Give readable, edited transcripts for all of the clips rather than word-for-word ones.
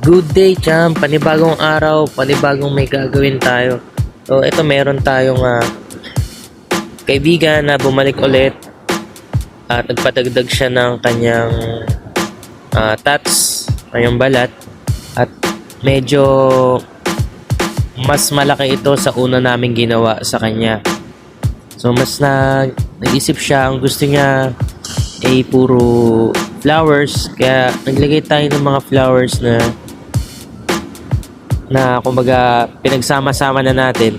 Good day, champ. Panibagong araw, panibagong may gagawin tayo. So, ito meron tayong kaibigan na bumalik ulit at nagpadagdag siya ng kanyang tats, kanyang balat, at medyo mas malaki ito sa una naming ginawa sa kanya. So, mas nag-isip siya, ang gusto niya ay puro flowers, kaya naglagay tayo ng mga flowers na kumbaga pinagsama-sama na natin.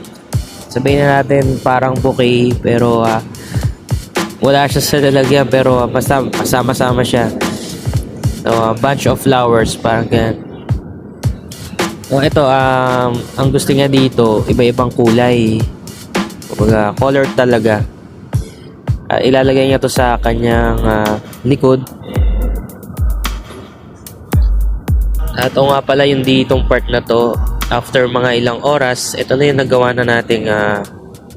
Sabihin na natin parang bouquet, pero wala siya sa lalagyan, pero basta kasama-sama siya. So, a bunch of flowers, parang ganyan. So, ito, ang gusto niya dito, iba-ibang kulay. Kumbaga, color talaga. Ilalagay niya to sa kanyang likod. At o nga pala, yung ditong part na to, after mga ilang oras, ito na yung nagawa na nating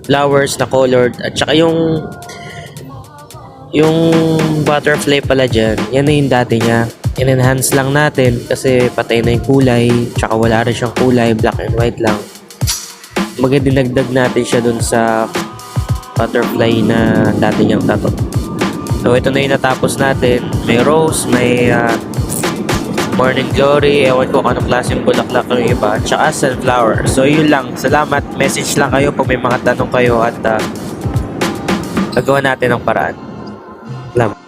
flowers na colored. At saka yung butterfly pala dyan, yan na yung dati niya. In-enhance lang natin kasi patay na yung kulay, tsaka wala rin siyang kulay, black and white lang. Maganda dinagdag natin siya dun sa butterfly na dati niyang tattoo. So ito na yung natapos natin. May rose, may morning glory, ewan ko kung anong klaseng bulaklak yung iba, tsaka sunflower. So yun lang, salamat, message lang kayo pag may mga tanong kayo at gagawa natin ng paraan. Salamat.